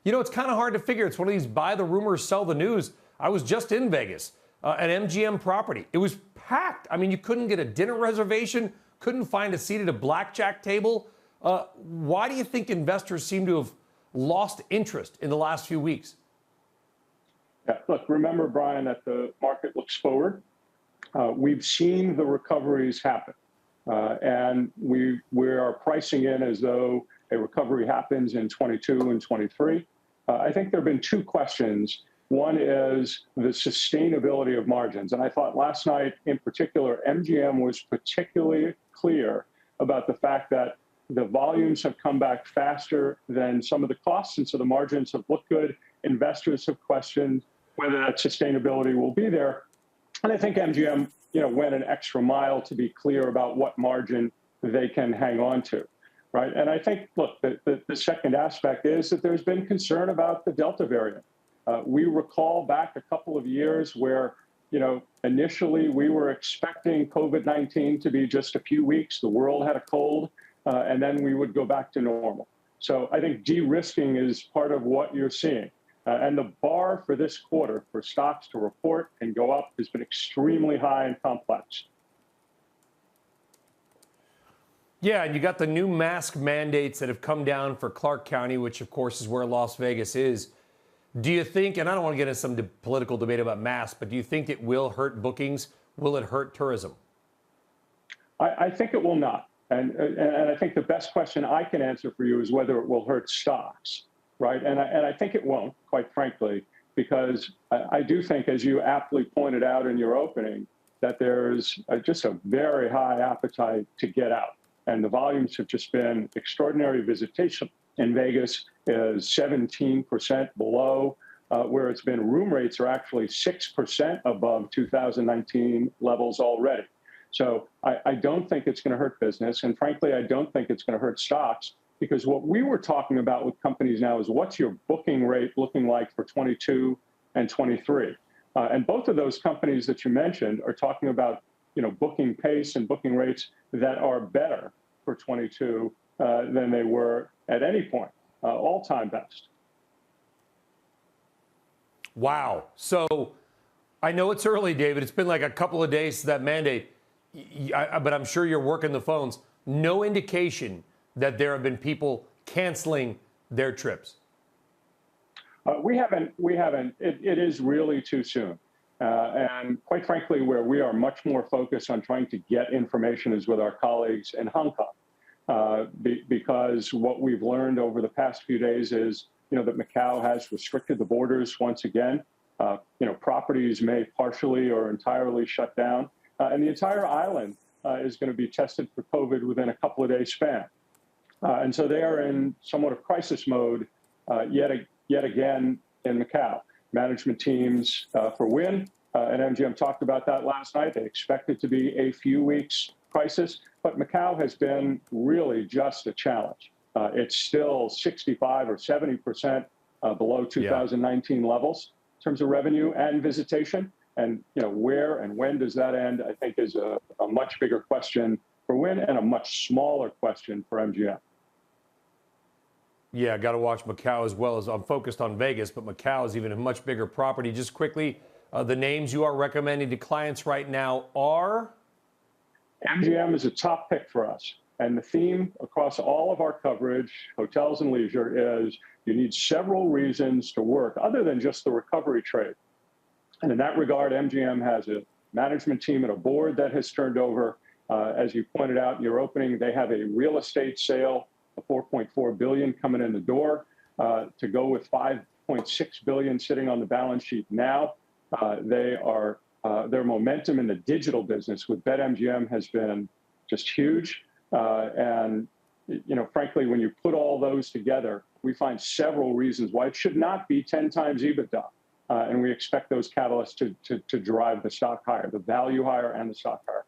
You know, it's kind of hard to figure. It's one of these buy the rumors, sell the news. I was just in Vegas at MGM property. It was packed. I mean, you couldn't get a dinner reservation, couldn't find a seat at a blackjack table. Why do you think investors seem to have lost interest in the last few weeks? Yeah, look, remember, Brian, that the market looks forward. We've seen the recoveries happen, and we are pricing in as though a recovery happens in 22 and 23. I think there have been two questions. One is the sustainability of margins. And I thought last night, in particular, MGM was particularly clear about the fact that the volumes have come back faster than some of the costs, and so the margins have looked good. Investors have questioned whether that sustainability will be there. And I think MGM, went an extra mile to be clear about what margin they can hang on to, right? And I think, look, the second aspect is that there's been concern about the Delta variant. We recall back a couple of years where, initially we were expecting COVID-19 to be just a few weeks. The world had a cold, and then we would go back to normal. So I think de-risking is part of what you're seeing. And the bar for this quarter for stocks to report and go up has been extremely high and complex. Yeah, and you got the new mask mandates that have come down for Clark County, which of course is where Las Vegas is. Do you think, and I don't want to get into some political debate about masks, but do you think it will hurt bookings? Will it hurt tourism? I think it will not. And I think the best question I can answer for you is whether it will hurt stocks, right? And I think it won't, quite frankly, because I do think, as you aptly pointed out in your opening, that there's just a very high appetite to get out. And the volumes have just been extraordinary. Visitation in Vegas is 17% below where it's been. Room rates are actually 6% above 2019 levels already. So I don't think it's going to hurt business. And frankly, I don't think it's going to hurt stocks, because what we were talking about with companies now is what's your booking rate looking like for 22 and 23? And both of those companies that you mentioned are talking about, booking pace and booking rates that are better for 22 than they were at any point, all-time best. Wow. So I know it's early, David. It's been like a couple of days to that mandate, but I'm sure you're working the phones. No indication that there have been people canceling their trips. We haven't. It is really too soon. And quite frankly, where we are much more focused on trying to get information is with our colleagues in Hong Kong, because what we've learned over the past few days is, that Macau has restricted the borders once again. Properties may partially or entirely shut down, and the entire island is going to be tested for COVID within a couple of days span. And so they are in somewhat of crisis mode yet again in Macau. Management teams for Wynn and MGM talked about that last night. They expect it to be a few weeks crisis, but Macau has been really just a challenge. It's still 65 or 70% below 2019 levels in terms of revenue and visitation. And where and when does that end, I think, is a much bigger question for Wynn and a much smaller question for MGM. Yeah, got to watch Macau as well. As I'm focused on Vegas, but Macau is even a much bigger property. Just quickly, the names you are recommending to clients right now are? MGM is a top pick for us. And the theme across all of our coverage, hotels and leisure, is you need several reasons to work other than just the recovery trade. And in that regard, MGM has a management team and a board that has turned over. As you pointed out in your opening, they have a real estate sale of $4.4 billion coming in the door to go with $5.6 billion sitting on the balance sheet now. Their momentum in the digital business with BetMGM has been just huge. And frankly, when you put all those together, we find several reasons why it should not be 10 times EBITDA. And we expect those catalysts to drive the stock higher, the value higher and the stock higher.